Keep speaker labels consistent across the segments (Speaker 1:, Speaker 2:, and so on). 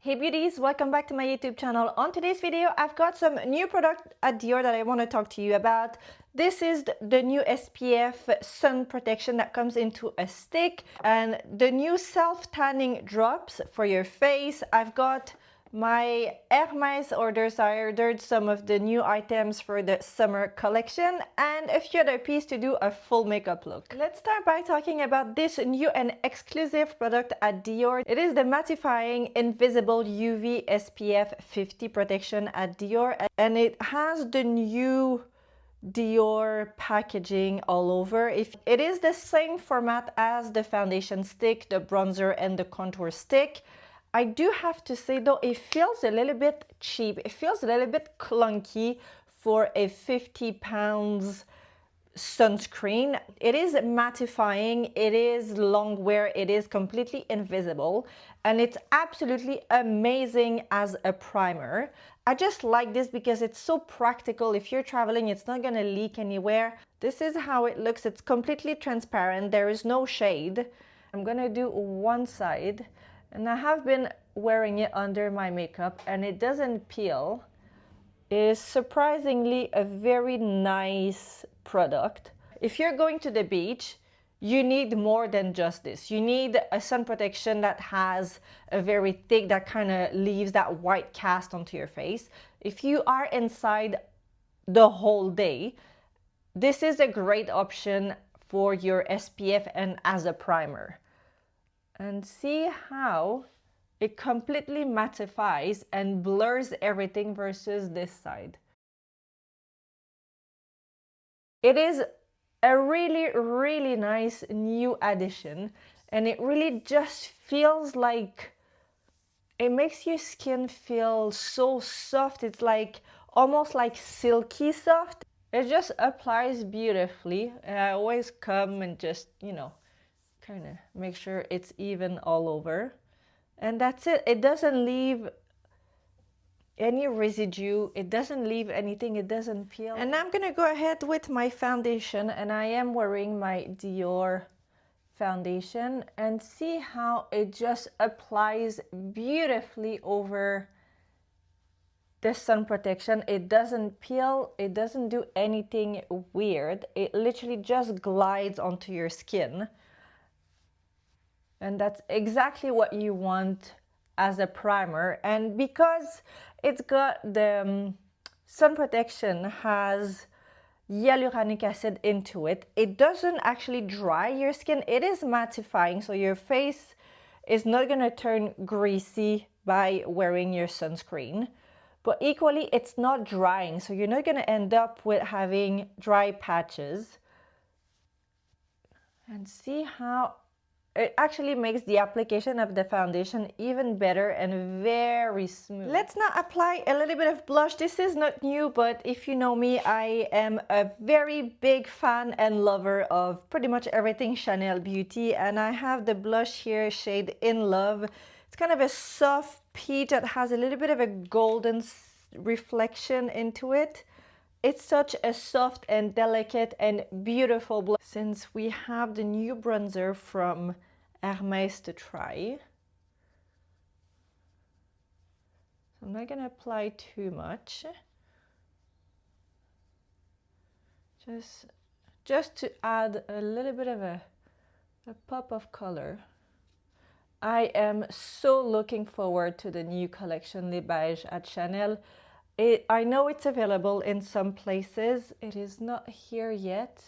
Speaker 1: Hey beauties, welcome back to my YouTube channel. On today's video, I've got some new product at Dior that I want to talk to you about. This is the new SPF sun protection that comes into a stick and the new self-tanning drops for your face. I've got my Hermes orders. I ordered some of the new items for the summer collection and a few other pieces to do a full makeup look. Let's start by talking about this new and exclusive product at Dior. It is the mattifying invisible UV SPF 50 protection at Dior, and it has the new Dior packaging all over. If it is the same format as the foundation stick, the bronzer and the contour stick. I do have to say though, it feels a little bit cheap. It feels a little bit clunky for a 50 pounds sunscreen. It is mattifying, it is long wear, it is completely invisible, and it's absolutely amazing as a primer. I just like this because it's so practical. If you're traveling, it's not gonna leak anywhere. This is how it looks. It's completely transparent. There is no shade. I'm gonna do one side. And I have been wearing it under my makeup and it doesn't peel. It is surprisingly a very nice product. If you're going to the beach, you need more than just this. You need a sun protection that has a very thick, that kind of leaves that white cast onto your face. If you are inside the whole day, this is a great option for your SPF and as a primer. And see how it completely mattifies and blurs everything versus this side. It is a really nice new addition, and it really just feels like it makes your skin feel so soft. It's like almost like silky soft. It just applies beautifully. And I always come and just, kind of make sure it's even all over, and that's it. It doesn't leave any residue, it doesn't leave anything, it doesn't peel. And now I'm gonna go ahead with my foundation, and I am wearing my Dior foundation, and see how it just applies beautifully over the sun protection. It doesn't peel, it doesn't do anything weird, it literally just glides onto your skin. And that's exactly what you want as a primer. And because it's got the sun protection has hyaluronic acid into it, it doesn't actually dry your skin. It is mattifying, so your face is not going to turn greasy by wearing your sunscreen. But equally, it's not drying, so you're not going to end up with having dry patches. And see how it actually makes the application of the foundation even better and very smooth. Let's now apply a little bit of blush. This is not new, but if you know me, I am a very big fan and lover of pretty much everything Chanel Beauty. And I have the blush here, shade In Love. It's kind of a soft peach that has a little bit of a golden reflection into it. It's such a soft and delicate and beautiful blush. Since we have the new bronzer from Hermes to try, so I'm not going to apply too much, just to add a little bit of a pop of color. I am so looking forward to the new collection Le Beige at Chanel. I know it's available in some places. It is not here yet.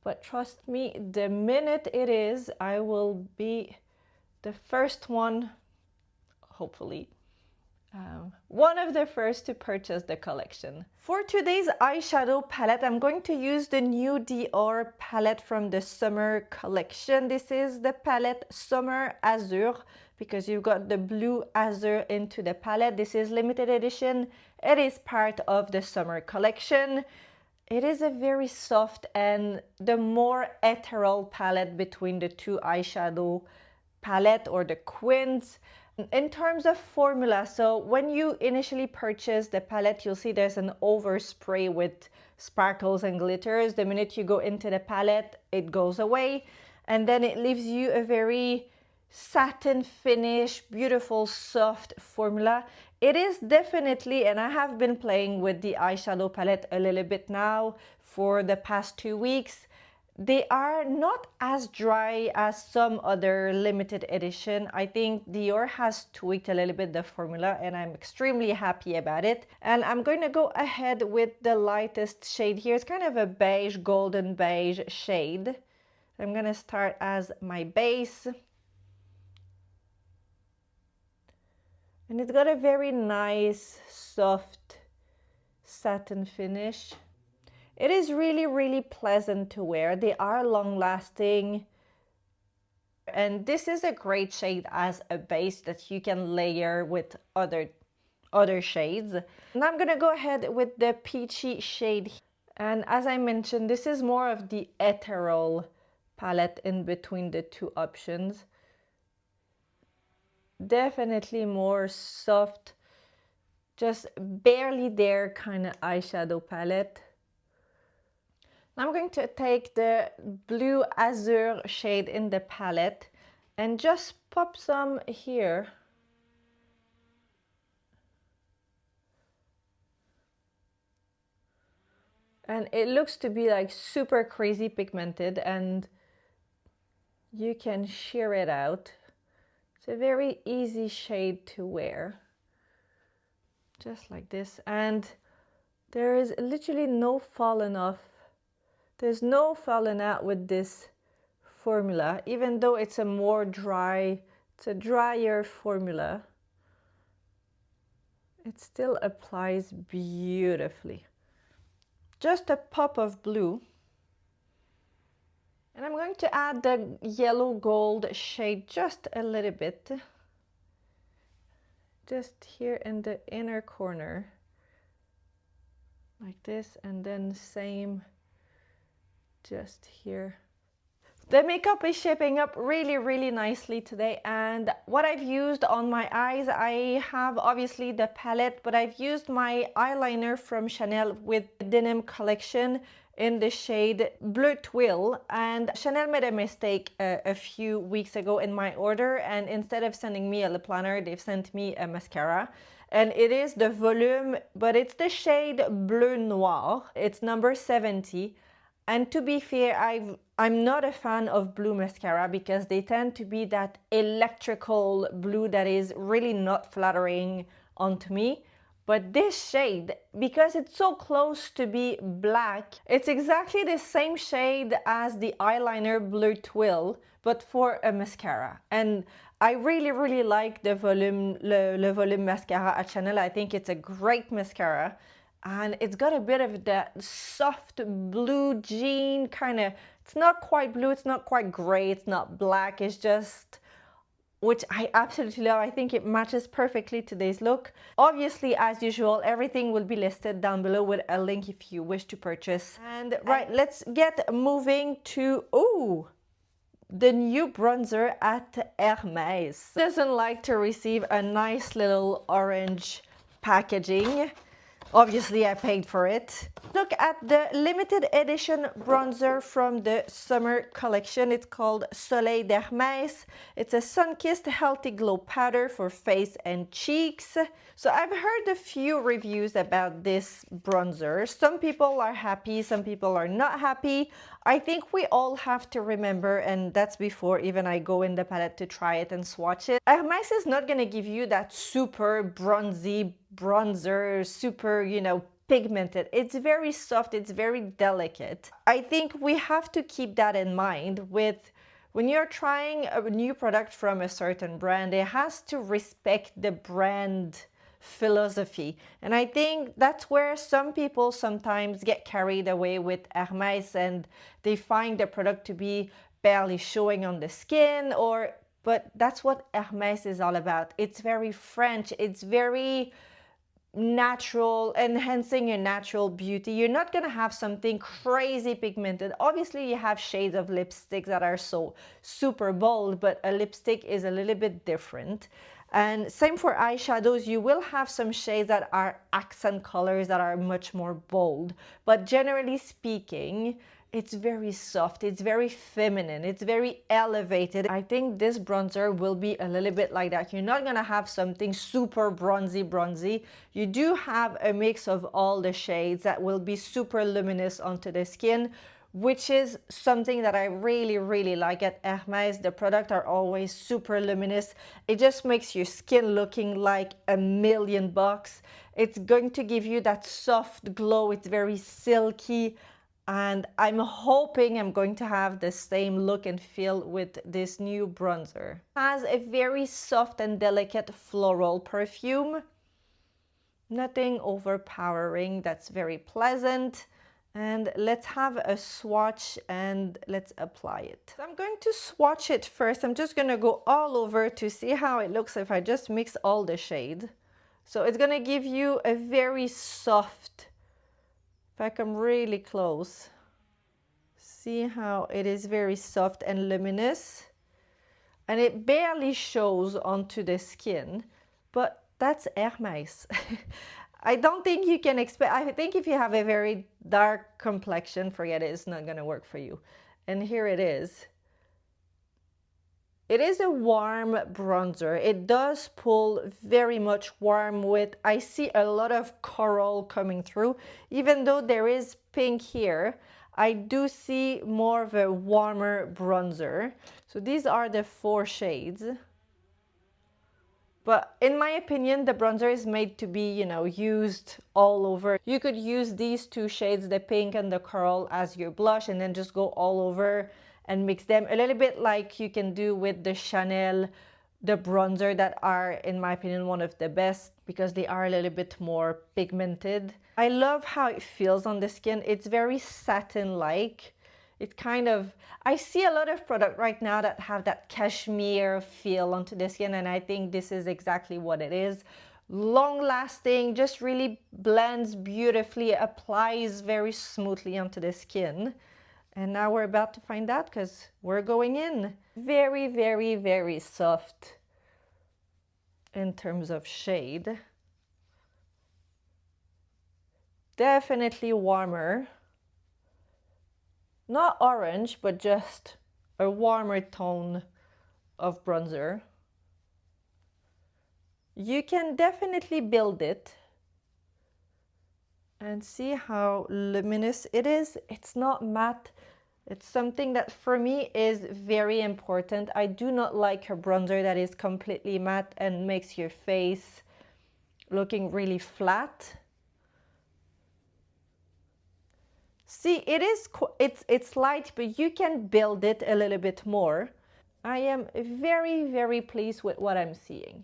Speaker 1: But trust me, the minute it is, I will be the first one, hopefully, one of the first to purchase the collection. For today's eyeshadow palette, I'm going to use the new Dior palette from the summer collection. This is the palette Summer Azure, because you've got the blue azure into the palette. This is limited edition. It is part of the summer collection. It is a very soft and the more ethereal palette between the two eyeshadow palette or the quins. In terms of formula, so when you initially purchase the palette, you'll see there's an overspray with sparkles and glitters. The minute you go into the palette, it goes away, and then it leaves you a very satin finish, beautiful soft formula. It is definitely, and I have been playing with the eyeshadow palette a little bit now for the past 2 weeks. They are not as dry as some other limited edition. I think Dior has tweaked a little bit the formula and I'm extremely happy about it. And I'm going to go ahead with the lightest shade here. It's kind of a beige, golden beige shade. I'm going to start as my base. And it's got a very nice, soft satin finish. It is really, really pleasant to wear. They are long-lasting. And this is a great shade as a base that you can layer with other shades. And I'm gonna go ahead with the peachy shade. And as I mentioned, this is more of the ethereal palette in between the two options. Definitely more soft, just barely there kind of eyeshadow palette. I'm going to take the blue azure shade in the palette and just pop some here. And it looks to be like super crazy pigmented and you can sheer it out. It's a very easy shade to wear. Just like this. And there is literally no falling off. There's no falling out with this formula, even though it's a more dry, it's a drier formula. It still applies beautifully. Just a pop of blue. And I'm going to add the yellow gold shade just a little bit. Just here in the inner corner. Like this, and then same just here. The makeup is shaping up really, really nicely today, and what I've used on my eyes, I have obviously the palette, but I've used my eyeliner from Chanel with the Denim collection in the shade Bleu Twill. And Chanel made a mistake a few weeks ago in my order, and instead of sending me a lip liner, they've sent me a mascara. And it is the volume, but it's the shade Bleu Noir. It's number 70. And to be fair, I'm not a fan of blue mascara because they tend to be that electrical blue that is really not flattering onto me. But this shade, because it's so close to be black, it's exactly the same shade as the eyeliner Bleu Twill, but for a mascara. And I really, really like the volume, le volume mascara at Chanel. I think it's a great mascara. And it's got a bit of that soft blue jean kind of, it's not quite blue, it's not quite gray, it's not black, it's just, which I absolutely love. I think it matches perfectly today's look. Obviously, as usual, everything will be listed down below with a link if you wish to purchase. And right, let's get moving to, ooh, the new bronzer at Hermes. Doesn't like to receive a nice little orange packaging. Obviously, I paid for it. Look at the limited edition bronzer from the summer collection. It's called Soleil d'Hermes. It's a sun-kissed healthy glow powder for face and cheeks. So I've heard a few reviews about this bronzer. Some people are happy, some people are not happy. I think we all have to remember, and that's before even I go in the palette to try it and swatch it. Hermes is not going to give you that super bronzy bronzer, super, you know, pigmented. It's very soft, it's very delicate. I think we have to keep that in mind with when you're trying a new product from a certain brand. It has to respect the brand philosophy. And I think that's where some people sometimes get carried away with Hermes and they find the product to be barely showing on the skin, but that's what Hermes is all about. It's very French, it's very natural, enhancing your natural beauty. You're not gonna have something crazy pigmented. Obviously you have shades of lipstick that are so super bold, but a lipstick is a little bit different. And same for eyeshadows, you will have some shades that are accent colors that are much more bold, but generally speaking, it's very soft, it's very feminine, it's very elevated. I think this bronzer will be a little bit like that. You're not gonna have something super bronzy. You do have a mix of all the shades that will be super luminous onto the skin, which is something that I really like at Hermes. The products are always super luminous. It just makes your skin looking like $1,000,000. It's going to give you that soft glow. It's very silky. And I'm hoping I'm going to have the same look and feel with this new bronzer. It has a very soft and delicate floral perfume. Nothing overpowering, that's very pleasant. And let's have a swatch and let's apply it. So I'm going to swatch it first. I'm just gonna go all over to see how it looks if I just mix all the shade. So it's gonna give you a very soft, if I come really close, see how it is very soft and luminous. And it barely shows onto the skin, but that's Hermes. I don't think you can expect, I think if you have a very dark complexion, forget it, it's not gonna work for you. And here it is. It is a warm bronzer. It does pull very much warm with, I see a lot of coral coming through. Even though there is pink here, I do see more of a warmer bronzer. So these are the 4 shades. But in my opinion, the bronzer is made to be, you know, used all over. You could use these 2 shades, the pink and the coral, as your blush and then just go all over and mix them. A little bit like you can do with the Chanel, the bronzer that are, in my opinion, one of the best because they are a little bit more pigmented. I love how it feels on the skin. It's very satin-like. It kind of, I see a lot of product right now that have that cashmere feel onto the skin, and I think this is exactly what it is. Long lasting, just really blends beautifully, applies very smoothly onto the skin. And now we're about to find out because we're going in. Very soft in terms of shade. Definitely warmer. Not orange, but just a warmer tone of bronzer. You can definitely build it and see how luminous it is. It's not matte. It's something that for me is very important. I do not like a bronzer that is completely matte and makes your face looking really flat. See, it's light, but you can build it a little bit more. I am very pleased with what I'm seeing.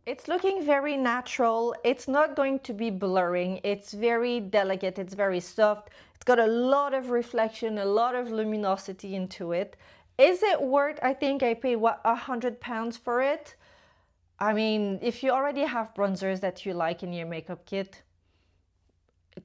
Speaker 1: It's looking very natural. It's not going to be blurring. It's very delicate. It's very soft. It's got a lot of reflection, a lot of luminosity into it. Is it worth, I think I paid, what, £100 for it? I mean, if you already have bronzers that you like in your makeup kit,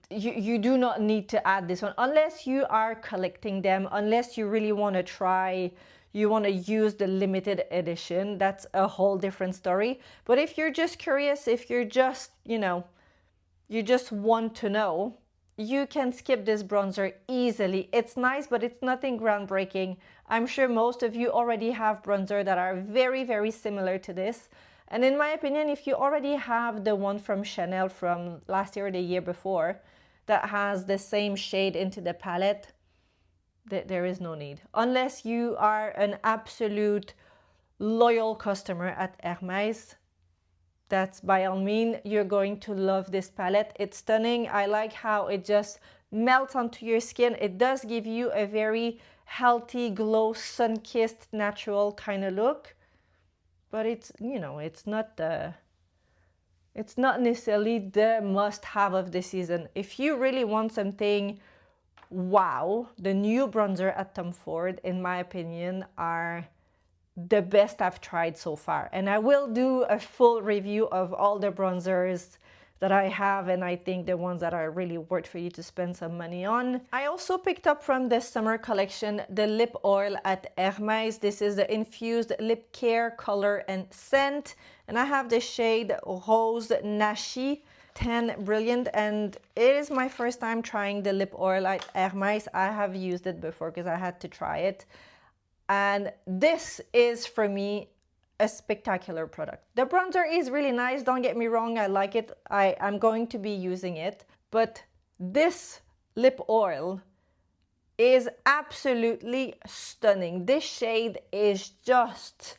Speaker 1: you do not need to add this one unless you are collecting them, unless you really want to try, you want to use the limited edition. That's a whole different story. But if you're just curious, if you're just, you know, you just want to know, you can skip this bronzer easily. It's nice, but it's nothing groundbreaking. I'm sure most of you already have bronzer that are very similar to this. And in my opinion, if you already have the one from Chanel from last year or the year before that has the same shade into the palette, there is no need. Unless you are an absolute loyal customer at Hermes, that's by all means, you're going to love this palette. It's stunning. I like how it just melts onto your skin. It does give you a very healthy, glow, sun-kissed, natural kind of look. But it's, you know, it's not necessarily the must-have of the season. If you really want something wow, the new bronzer at Tom Ford, in my opinion, are the best I've tried so far. And I will do a full review of all the bronzers that I have, and I think the ones that are really worth for you to spend some money on. I also picked up from the summer collection the lip oil at Hermes. This is the infused lip care, color and scent, and I have the shade Rose Nashi. 10 Brilliant, and it is my first time trying the lip oil at Hermes. I have used it before because I had to try it, and this is for me a spectacular product. The bronzer is really nice, don't get me wrong, I like it. I'm going to be using it, but this lip oil is absolutely stunning. This shade is just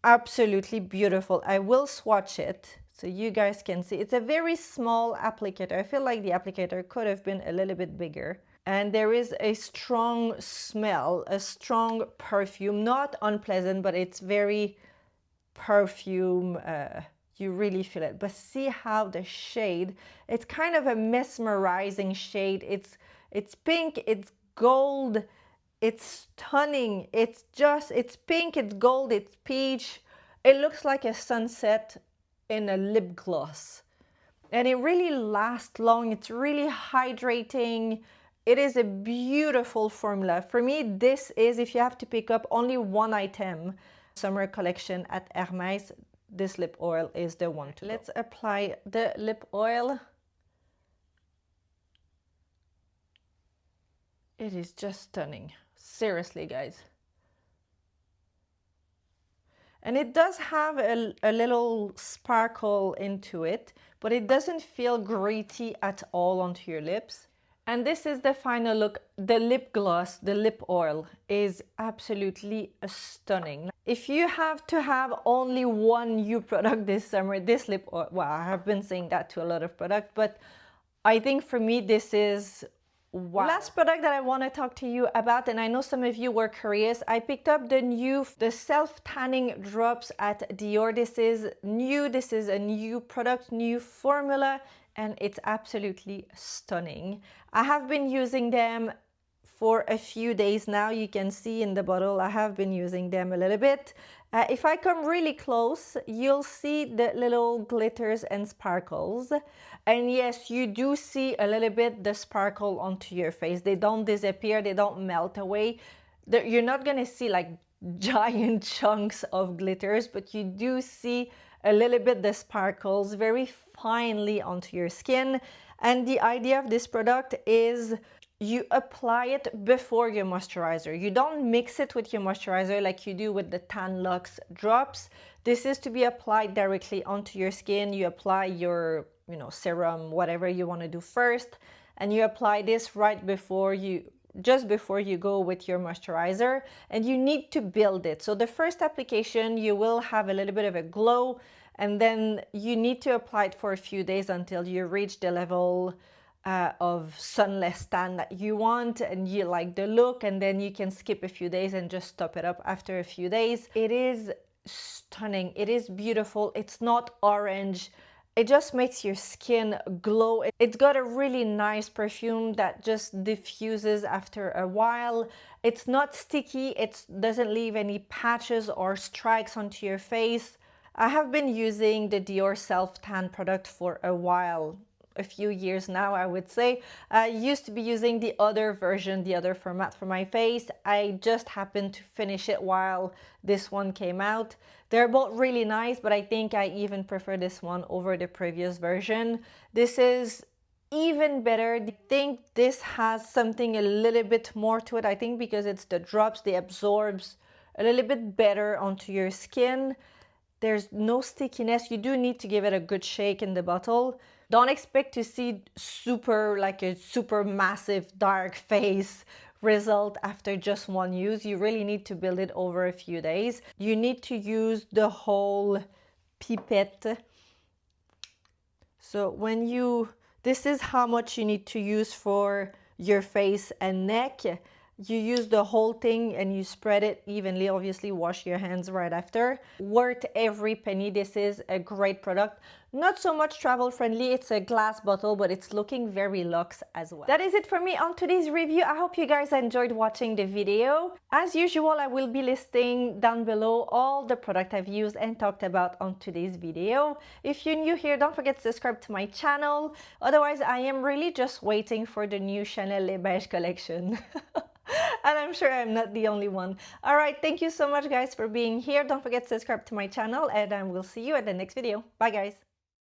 Speaker 1: absolutely beautiful. I will swatch it so you guys can see. It's a very small applicator. I feel like the applicator could have been a little bit bigger. And there is a strong smell, a strong perfume, not unpleasant, but it's very perfume. You really feel it. But see how the shade, it's kind of a mesmerizing shade. It's pink, it's gold, it's stunning. It's pink, it's gold, it's peach. It looks like a sunset in a lip gloss. And it really lasts long. It's really hydrating. It is a beautiful formula. For me, this is, if you have to pick up only one item, summer collection at Hermes, this lip oil is the one to go. Let's apply the lip oil. It is just stunning. Seriously, guys. And it does have a little sparkle into it, but it doesn't feel gritty at all onto your lips. And this is the final look. The lip gloss, the lip oil is absolutely stunning. If you have to have only one new product this summer, this lip oil, well, I have been saying that to a lot of products, but I think for me, this is wow. Last product that I want to talk to you about, and I know some of you were curious, I picked up the self-tanning drops at Dior. This is new, this is a new product, new formula, and it's absolutely stunning. I have been using them for a few days now. You can see in the bottle, I have been using them a little bit. If I come really close, you'll see the little glitters and sparkles. And yes, you do see a little bit the sparkle onto your face. They don't disappear, they don't melt away. You're not gonna see like giant chunks of glitters, but you do see a little bit the sparkles very finely onto your skin. And the idea of this product is you apply it before your moisturizer. You don't mix it with your moisturizer like you do with the Tan Luxe drops. This is to be applied directly onto your skin. You apply your, serum, whatever you want to do first, and you apply this right before just before you go with your moisturizer, and you need to build it. So the first application, you will have a little bit of a glow, and then you need to apply it for a few days until you reach the level of sunless tan that you want and you like the look, and then you can skip a few days and just top it up after a few days. It is stunning, it is beautiful, it's not orange, it just makes your skin glow. It's got a really nice perfume that just diffuses after a while. It's not sticky, it doesn't leave any patches or strikes onto your face. I have been using the Dior self-tan product for a while, a few years now, I would say. I used to be using the other version, the other format for my face. I just happened to finish it while this one came out. They're both really nice, but I think I even prefer this one over the previous version. This is even better. I think this has something a little bit more to it. I think because it's the drops, they absorbs a little bit better onto your skin. There's no stickiness. You do need to give it a good shake in the bottle. Don't expect to see a super massive dark face result after just one use. You really need to build it over a few days. You need to use the whole pipette. So this is how much you need to use for your face and neck. You use the whole thing and you spread it evenly. Obviously, wash your hands right after. Worth every penny. This is a great product. Not so much travel friendly. It's a glass bottle, but it's looking very luxe as well. That is it for me on today's review. I hope you guys enjoyed watching the video. As usual, I will be listing down below all the product I've used and talked about on today's video. If you're new here, don't forget to subscribe to my channel. Otherwise, I am really just waiting for the new Chanel Les Beige collection. And I'm sure I'm not the only one. All right, thank you so much, guys, for being here. Don't forget to subscribe to my channel, and I will see you at the next video. Bye, guys.